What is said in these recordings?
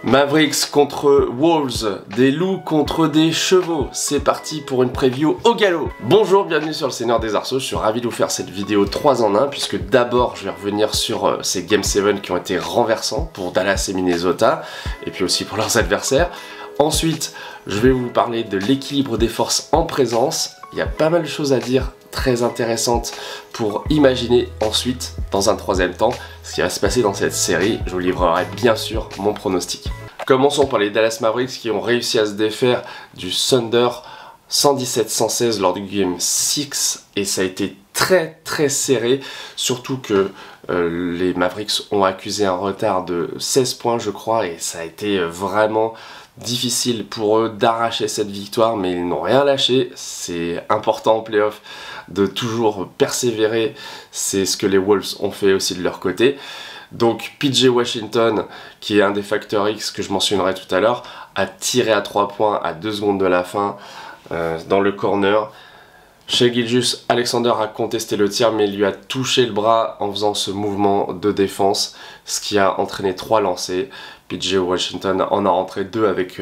Mavericks contre Wolves, des loups contre des chevaux, c'est parti pour une preview au galop. Bonjour, bienvenue sur le Seigneur des Arceaux, je suis ravi de vous faire cette vidéo 3 en 1 puisque d'abord je vais revenir sur ces Game 7 qui ont été renversants pour Dallas et Minnesota et puis aussi pour leurs adversaires. Ensuite, je vais vous parler de l'équilibre des forces en présence, il y a pas mal de choses à dire très intéressantes pour imaginer ensuite, dans un troisième temps, ce qui va se passer dans cette série. Je vous livrerai bien sûr mon pronostic. Commençons par les Dallas Mavericks qui ont réussi à se défaire du Thunder 117-116 lors du Game 6 et ça a été très serré, surtout que les Mavericks ont accusé un retard de 16 points je crois et ça a été vraiment difficile pour eux d'arracher cette victoire, mais ils n'ont rien lâché. C'est important en playoff de toujours persévérer, c'est ce que les Wolves ont fait aussi de leur côté. Donc PJ Washington, qui est un des facteurs X que je mentionnerai tout à l'heure, a tiré à 3 points à 2 secondes de la fin dans le corner. Shai Gilgeous-Alexander a contesté le tir mais il lui a touché le bras en faisant ce mouvement de défense, ce qui a entraîné 3 lancers. PJ Washington en a rentré 2 avec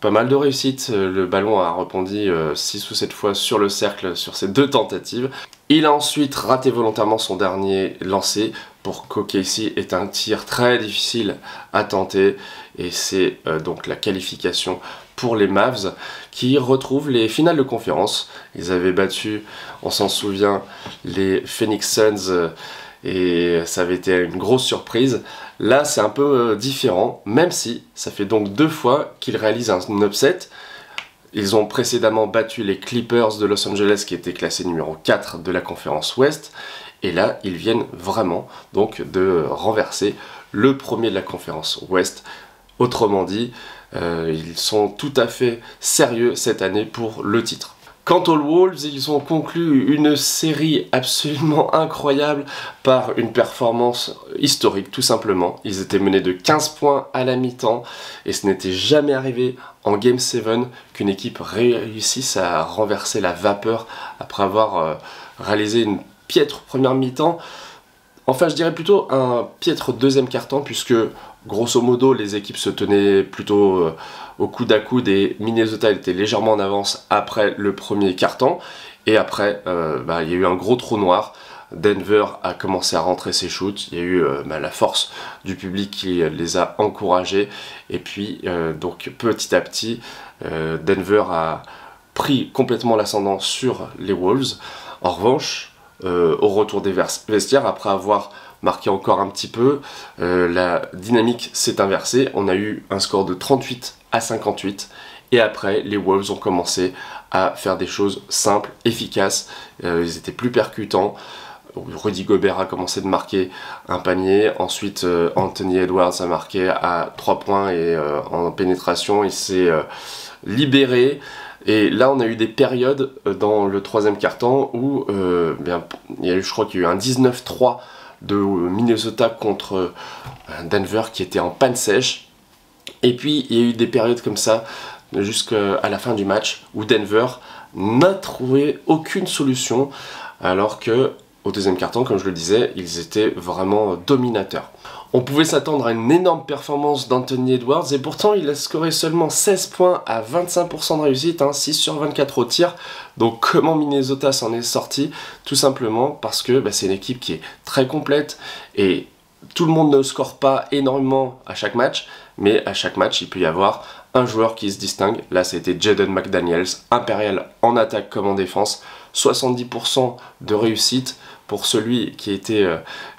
pas mal de réussite. Le ballon a rebondi 6 ou 7 fois sur le cercle sur ces 2 tentatives. Il a ensuite raté volontairement son dernier lancer pour qu'OKC ait un tir très difficile à tenter. Et c'est donc la qualification pour les Mavs qui retrouvent les finales de conférence. Ils avaient battu, on s'en souvient, les Phoenix Suns et ça avait été une grosse surprise. Là c'est un peu différent, même si ça fait donc 2 fois qu'ils réalisent un upset. Ils ont précédemment battu les Clippers de Los Angeles qui étaient classés numéro 4 de la conférence Ouest. Et là ils viennent vraiment donc de renverser le premier de la conférence Ouest. Autrement dit, ils sont tout à fait sérieux cette année pour le titre. Quant aux Wolves, ils ont conclu une série absolument incroyable par une performance historique tout simplement. Ils étaient menés de 15 points à la mi-temps et ce n'était jamais arrivé en Game 7 qu'une équipe réussisse à renverser la vapeur après avoir réalisé une piètre première mi-temps. Enfin, je dirais plutôt un piètre deuxième quart-temps puisque grosso modo les équipes se tenaient plutôt au coude à coude et Minnesota était légèrement en avance après le premier quart-temps et après il y a eu un gros trou noir. Denver a commencé à rentrer ses shoots, il y a eu la force du public qui les a encouragés et puis donc petit à petit Denver a pris complètement l'ascendant sur les Wolves. En revanche, au retour des vestiaires, après avoir marqué encore un petit peu, la dynamique s'est inversée, on a eu un score de 38-58 et après les Wolves ont commencé à faire des choses simples, efficaces, ils étaient plus percutants. Rudy Gobert a commencé de marquer un panier, ensuite Anthony Edwards a marqué à 3 points et en pénétration il s'est libéré. Et là on a eu des périodes dans le troisième quart-temps où je crois qu'il y a eu un 19-3 de Minnesota contre Denver qui était en panne sèche. Et puis il y a eu des périodes comme ça jusqu'à la fin du match où Denver n'a trouvé aucune solution alors que au deuxième quart-temps, comme je le disais, ils étaient vraiment dominateurs. On pouvait s'attendre à une énorme performance d'Anthony Edwards et pourtant il a scoré seulement 16 points à 25% de réussite, 6 sur 24 au tir. Donc comment Minnesota s'en est sorti? Tout simplement parce que c'est une équipe qui est très complète et tout le monde ne score pas énormément à chaque match, mais à chaque match il peut y avoir un joueur qui se distingue. Là c'était Jaden McDaniels, impérial en attaque comme en défense, 70% de réussite pour celui qui était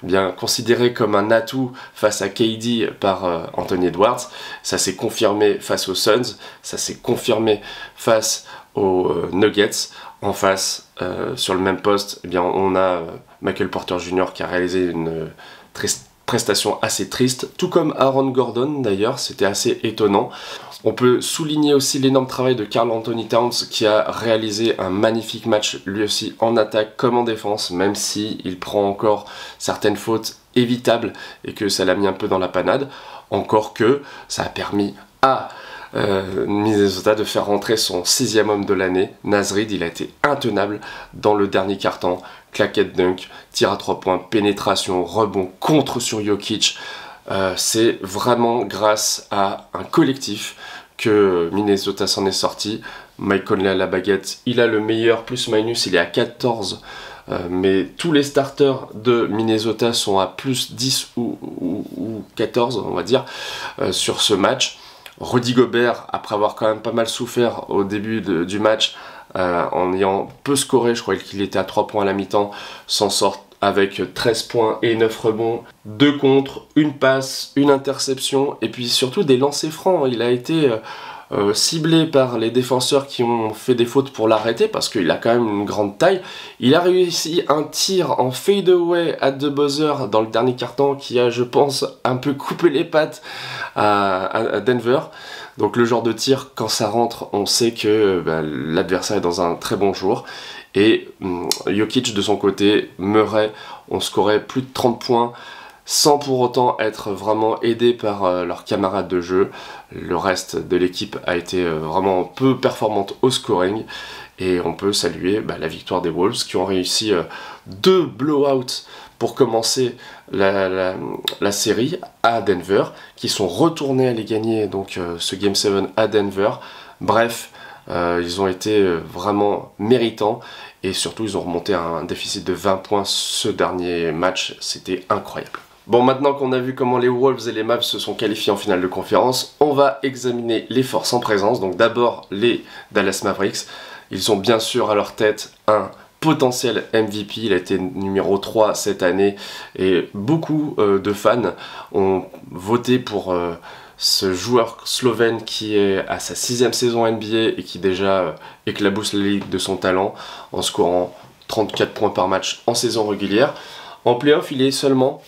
bien considéré comme un atout face à KD par Anthony Edwards. Ça s'est confirmé face aux Suns, ça s'est confirmé face aux Nuggets. En face, sur le même poste, on a Michael Porter Jr. qui a réalisé une prestation assez triste, tout comme Aaron Gordon d'ailleurs, c'était assez étonnant. On peut souligner aussi l'énorme travail de Karl Anthony Towns qui a réalisé un magnifique match lui aussi en attaque comme en défense, même si il prend encore certaines fautes évitables et que ça l'a mis un peu dans la panade. Encore que ça a permis à Minnesota de faire rentrer son 6e homme de l'année, Naz Reid. Il a été intenable dans le dernier quart-temps, claquette dunk, tir à 3 points, pénétration, rebond, contre sur Jokic. c'est vraiment grâce à un collectif que Minnesota s'en est sorti. Mike Conley à la baguette, il a le meilleur plus-minus, il est à 14. Mais tous les starters de Minnesota sont à plus 10 ou 14, on va dire, sur ce match. Rudy Gobert, après avoir quand même pas mal souffert au début du match, en ayant peu scoré, je crois qu'il était à 3 points à la mi-temps, s'en sort avec 13 points et 9 rebonds, 2 contres, une passe, une interception, et puis surtout des lancers francs. Il a été ciblé par les défenseurs qui ont fait des fautes pour l'arrêter, parce qu'il a quand même une grande taille. Il a réussi un tir en fadeaway at the buzzer dans le dernier quart-temps qui a, je pense, un peu coupé les pattes à Denver. Donc le genre de tir, quand ça rentre, on sait que l'adversaire est dans un très bon jour. Et Jokic de son côté, Murray, ont scoré plus de 30 points sans pour autant être vraiment aidé par leurs camarades de jeu. Le reste de l'équipe a été vraiment peu performante au scoring. Et on peut saluer la victoire des Wolves qui ont réussi 2 blowouts pour commencer la série à Denver, qui sont retournés à les gagner donc ce Game 7 à Denver. Bref, ils ont été vraiment méritants et surtout ils ont remonté à un déficit de 20 points ce dernier match, c'était incroyable. Bon, maintenant qu'on a vu comment les Wolves et les Mavs se sont qualifiés en finale de conférence, on va examiner les forces en présence. Donc d'abord les Dallas Mavericks. Ils ont bien sûr à leur tête un potentiel MVP, il a été numéro 3 cette année et beaucoup de fans ont voté pour ce joueur slovène qui est à sa 6e saison NBA et qui déjà éclabousse la ligue de son talent en scorant 34 points par match en saison régulière. En playoff, il est seulement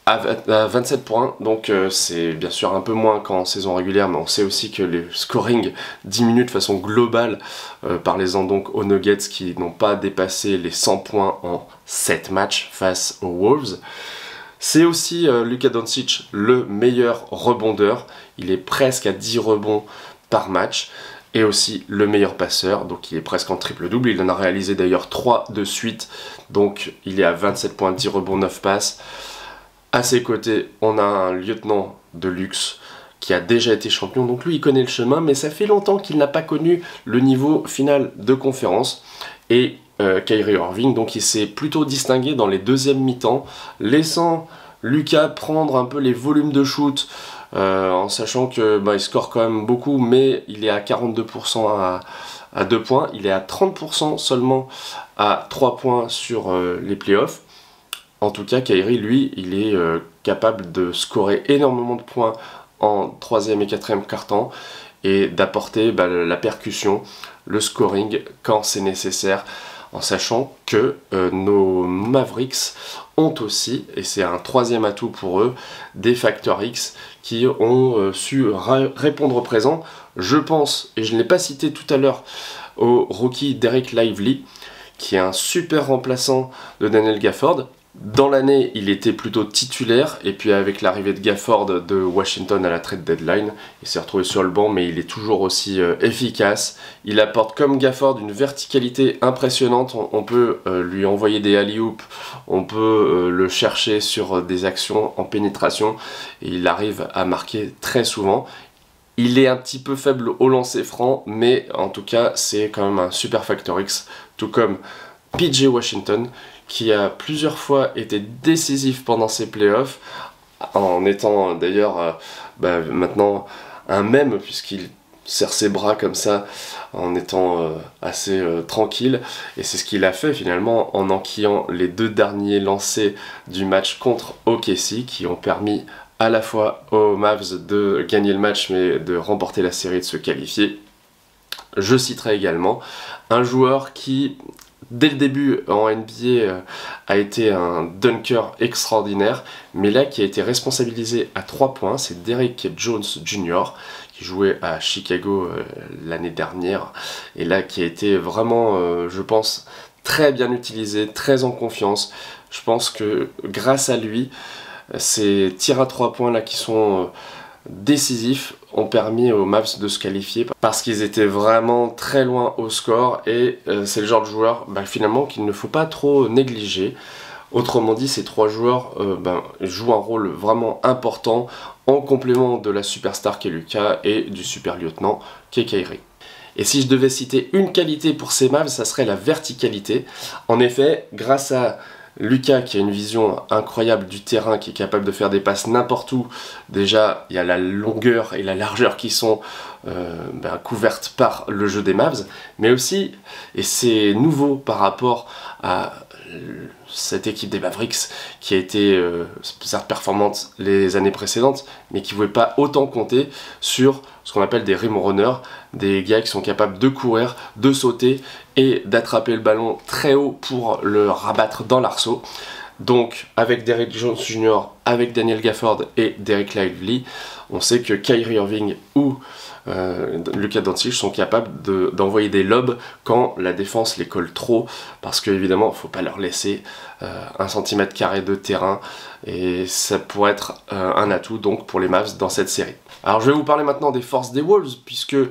à 27 points, donc c'est bien sûr un peu moins qu'en saison régulière, mais on sait aussi que le scoring diminue de façon globale, parlez-en donc aux Nuggets qui n'ont pas dépassé les 100 points en 7 matchs face aux Wolves. C'est aussi Luka Doncic, le meilleur rebondeur, il est presque à 10 rebonds par match, et aussi le meilleur passeur, donc il est presque en triple-double, il en a réalisé d'ailleurs 3 de suite, donc il est à 27 points, 10 rebonds, 9 passes. À ses côtés, on a un lieutenant de luxe qui a déjà été champion, donc lui il connaît le chemin, mais ça fait longtemps qu'il n'a pas connu le niveau final de conférence. Et Kyrie Irving, donc il s'est plutôt distingué dans les deuxièmes mi-temps, laissant Luka prendre un peu les volumes de shoot, en sachant que il score quand même beaucoup, mais il est à 42% à 2 points, il est à 30% seulement à 3 points sur les playoffs. En tout cas, Kyrie, lui, il est capable de scorer énormément de points en 3e et 4e quart-temps et d'apporter la percussion, le scoring quand c'est nécessaire, en sachant que nos Mavericks ont aussi, et c'est un 3e atout pour eux, des facteurs X qui ont su répondre présent. Je pense, et je ne l'ai pas cité tout à l'heure, au rookie Derek Lively, qui est un super remplaçant de Daniel Gafford. Dans l'année, il était plutôt titulaire, et puis avec l'arrivée de Gafford de Washington à la trade deadline, il s'est retrouvé sur le banc, mais il est toujours aussi efficace. Il apporte comme Gafford une verticalité impressionnante, on peut lui envoyer des alley-oops, on peut le chercher sur des actions en pénétration, et il arrive à marquer très souvent. Il est un petit peu faible au lancer franc, mais en tout cas, c'est quand même un super factor X, tout comme PJ Washington, qui a plusieurs fois été décisif pendant ses playoffs, en étant d'ailleurs maintenant un mème, puisqu'il serre ses bras comme ça, en étant assez tranquille, et c'est ce qu'il a fait finalement en enquillant les 2 derniers lancers du match contre OKC, qui ont permis à la fois aux Mavs de gagner le match, mais de remporter la série, de se qualifier. Je citerai également un joueur qui, dès le début en NBA, a été un dunker extraordinaire, mais là qui a été responsabilisé à 3 points, c'est Derrick Jones Jr., qui jouait à Chicago l'année dernière, et là qui a été vraiment, je pense, très bien utilisé, très en confiance. Je pense que grâce à lui, ces tirs à 3 points là qui sont décisifs ont permis aux Mavs de se qualifier parce qu'ils étaient vraiment très loin au score, et c'est le genre de joueur finalement qu'il ne faut pas trop négliger. Autrement dit, ces 3 joueurs jouent un rôle vraiment important en complément de la superstar qu'est Luka et du super lieutenant qu'est Kyrie. Et si je devais citer une qualité pour ces Mavs, ça serait la verticalité. En effet, grâce à Luka qui a une vision incroyable du terrain, qui est capable de faire des passes n'importe où, déjà il y a la longueur et la largeur qui sont couvertes par le jeu des Mavs, mais aussi, et c'est nouveau par rapport à cette équipe des Mavericks qui a été certes performante les années précédentes, mais qui ne pouvait pas autant compter sur ce qu'on appelle des rim runners, des gars qui sont capables de courir, de sauter et d'attraper le ballon très haut pour le rabattre dans l'arceau. Donc avec Derrick Jones Jr., avec Daniel Gafford et Dereck Lively, on sait que Kyrie Irving ou Luka Doncic sont capables d'envoyer des lobes quand la défense les colle trop, parce qu'évidemment il ne faut pas leur laisser 1 cm² de terrain, et ça pourrait être un atout donc pour les Mavs dans cette série. Alors je vais vous parler maintenant des forces des Wolves, puisque eux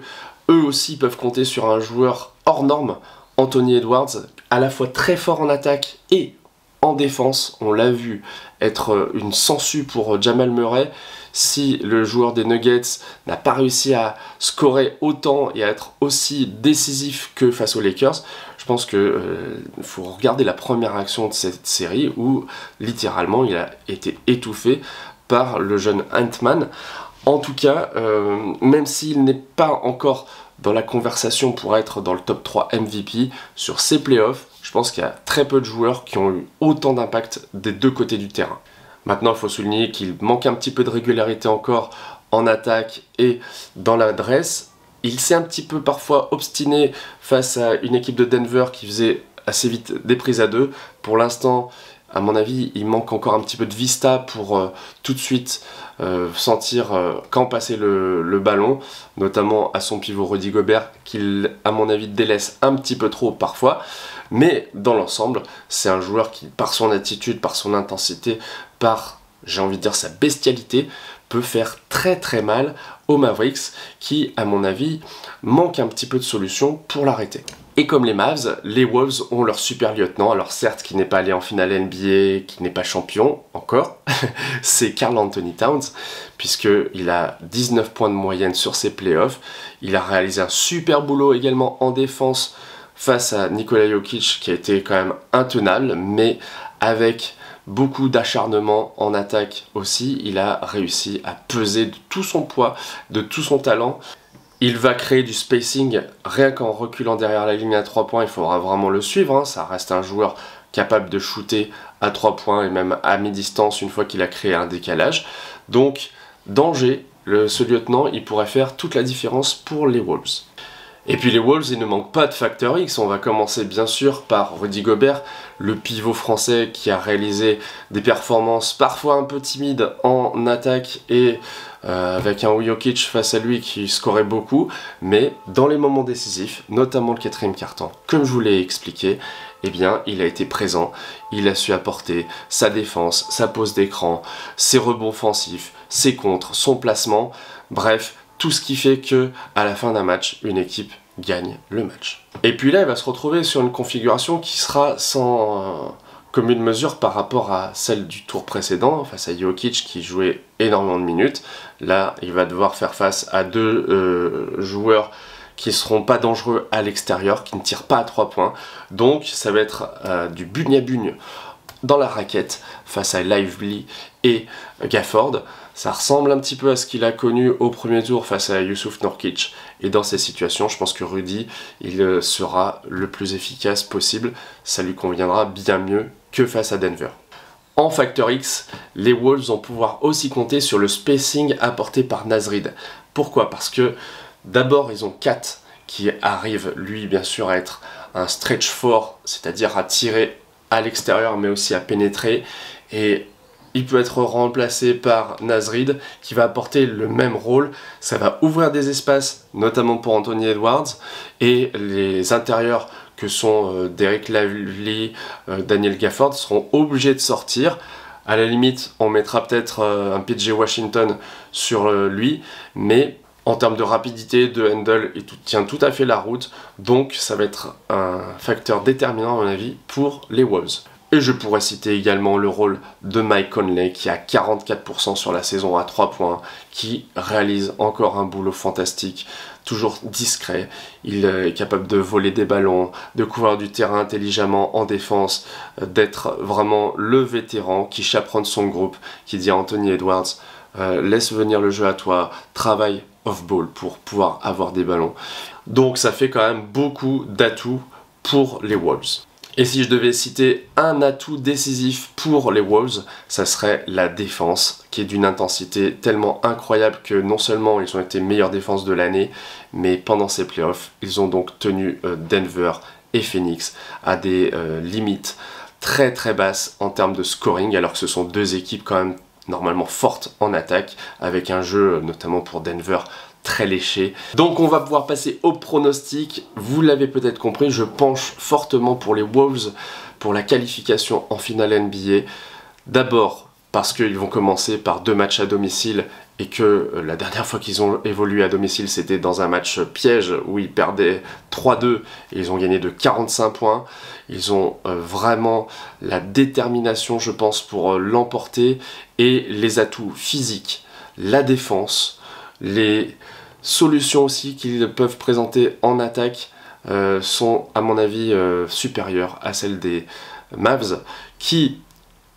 aussi peuvent compter sur un joueur hors norme, Anthony Edwards, à la fois très fort en attaque et en défense. On l'a vu être une sangsue pour Jamal Murray. Si le joueur des Nuggets n'a pas réussi à scorer autant et à être aussi décisif que face aux Lakers, je pense qu'il faut regarder la première action de cette série où littéralement il a été étouffé par le jeune Ant-Man. En tout cas, même s'il n'est pas encore dans la conversation pour être dans le top 3 MVP sur ces playoffs, je pense qu'il y a très peu de joueurs qui ont eu autant d'impact des deux côtés du terrain. Maintenant, il faut souligner qu'il manque un petit peu de régularité encore en attaque et dans l'adresse. Il s'est un petit peu parfois obstiné face à une équipe de Denver qui faisait assez vite des prises à 2. Pour l'instant, à mon avis, il manque encore un petit peu de vista pour tout de suite sentir quand passer le ballon, notamment à son pivot Rudy Gobert, qu'il, à mon avis, délaisse un petit peu trop parfois. Mais dans l'ensemble, c'est un joueur qui, par son attitude, par son intensité, par, j'ai envie de dire, sa bestialité, peut faire très très mal aux Mavericks, qui, à mon avis, manquent un petit peu de solution pour l'arrêter. Et comme les Mavs, les Wolves ont leur super lieutenant, alors certes qui n'est pas allé en finale NBA, qui n'est pas champion encore, c'est Karl Anthony Towns, puisqu'il a 19 points de moyenne sur ses playoffs. Il a réalisé un super boulot également en défense face à Nikola Jokic, qui a été quand même intenable, mais avec beaucoup d'acharnement en attaque aussi, il a réussi à peser de tout son poids, de tout son talent. Il va créer du spacing rien qu'en reculant derrière la ligne à 3 points, il faudra vraiment le suivre, hein. Ça reste un joueur capable de shooter à 3 points et même à mi-distance une fois qu'il a créé un décalage. Donc, danger, ce lieutenant, il pourrait faire toute la différence pour les Wolves. Et puis les Wolves, il ne manque pas de facteur X. On va commencer bien sûr par Rudy Gobert, le pivot français qui a réalisé des performances parfois un peu timides en attaque et avec un Jokic face à lui qui scorait beaucoup, mais dans les moments décisifs, notamment le 4e quart-temps, comme je vous l'ai expliqué, eh bien, il a été présent, il a su apporter sa défense, sa pose d'écran, ses rebonds offensifs, ses contres, son placement, bref, tout ce qui fait que, à la fin d'un match, une équipe gagne le match. Et puis là, il va se retrouver sur une configuration qui sera sans commune mesure par rapport à celle du tour précédent, face à Jokic qui jouait énormément de minutes. Là, il va devoir faire face à deux joueurs qui ne seront pas dangereux à l'extérieur, qui ne tirent pas à 3 points. Donc, ça va être du bugne-à-bugne dans la raquette face à Lively et Gafford. Ça ressemble un petit peu à ce qu'il a connu au premier tour face à Jusuf Nurkic. Et dans ces situations, je pense que Rudy, il sera le plus efficace possible. Ça lui conviendra bien mieux que face à Denver. En facteur X, les Wolves vont pouvoir aussi compter sur le spacing apporté par Naz Reid. Pourquoi? Parce que d'abord, ils ont Kat qui arrive, lui, bien sûr, à être un stretch fort, c'est-à-dire à tirer à l'extérieur, mais aussi à pénétrer. Et il peut être remplacé par Naz Reid qui va apporter le même rôle. Ça va ouvrir des espaces, notamment pour Anthony Edwards, et les intérieurs que sont Dereck Lively, Daniel Gafford seront obligés de sortir. À la limite, on mettra peut-être un PJ Washington sur lui, mais en termes de rapidité, de handle, il tient tout à fait la route. Donc ça va être un facteur déterminant à mon avis pour les Wolves. Et je pourrais citer également le rôle de Mike Conley qui a 44% sur la saison à 3 points, qui réalise encore un boulot fantastique, toujours discret. Il est capable de voler des ballons, de couvrir du terrain intelligemment en défense, d'être vraiment le vétéran qui chaperonne son groupe, qui dit à Anthony Edwards laisse venir le jeu à toi, travaille off-ball pour pouvoir avoir des ballons. Donc ça fait quand même beaucoup d'atouts pour les Wolves. Et si je devais citer un atout décisif pour les Wolves, ça serait la défense, qui est d'une intensité tellement incroyable que non seulement ils ont été meilleure défense de l'année, mais pendant ces playoffs, ils ont donc tenu Denver et Phoenix à des limites très très basses en termes de scoring, alors que ce sont deux équipes quand même normalement fortes en attaque, avec un jeu notamment pour Denver très léché. Donc on va pouvoir passer au pronostic. Vous l'avez peut-être compris, je penche fortement pour les Wolves pour la qualification en finale NBA. D'abord parce qu'ils vont commencer par 2 matchs à domicile et que la dernière fois qu'ils ont évolué à domicile, c'était dans un match piège où ils perdaient 3-2 et ils ont gagné de 45 points. Ils ont vraiment la détermination, je pense, pour l'emporter, et les atouts physiques, la défense, les solutions aussi qu'ils peuvent présenter en attaque sont à mon avis supérieures à celles des Mavs, qui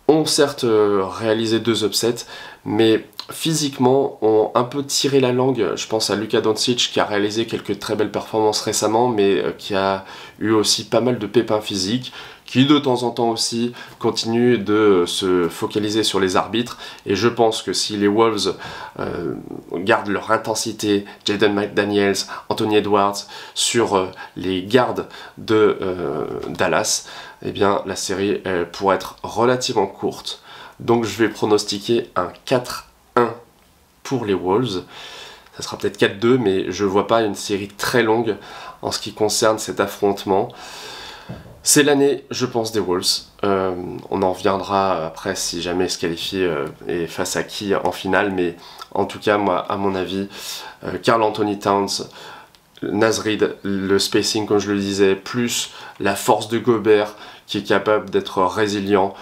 ont certes réalisé 2 upsets, mais physiquement ont un peu tiré la langue. Je pense à Luka Doncic qui a réalisé quelques très belles performances récemment, mais qui a eu aussi pas mal de pépins physiques, qui de temps en temps aussi continue de se focaliser sur les arbitres. Et je pense que si les Wolves gardent leur intensité, Jaden McDaniels, Anthony Edwards, sur les gardes de Dallas, eh bien la série pourrait être relativement courte. Donc je vais pronostiquer un 4-1 pour les Wolves. Ça sera peut-être 4-2, mais je ne vois pas une série très longue en ce qui concerne cet affrontement. C'est l'année, je pense, des Wolves. On en reviendra après si jamais ils se qualifient et face à qui en finale. Mais en tout cas, moi, à mon avis, Karl Anthony Towns, Naz Reid, le spacing, comme je le disais, plus la force de Gobert, qui est capable d'être résilient,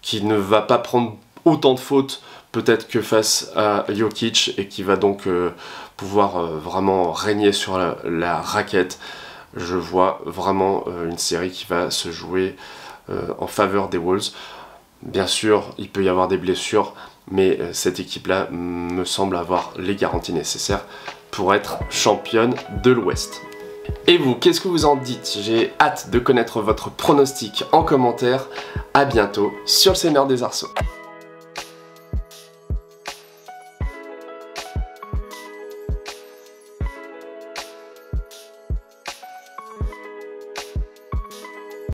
qui ne va pas prendre autant de fautes peut-être que face à Jokic, et qui va donc pouvoir vraiment régner sur la raquette. Je vois vraiment une série qui va se jouer en faveur des Wolves. Bien sûr, il peut y avoir des blessures, mais cette équipe-là me semble avoir les garanties nécessaires pour être championne de l'Ouest. Et vous, qu'est-ce que vous en dites? J'ai hâte de connaître votre pronostic en commentaire. À bientôt sur le Seigneur des Arceaux.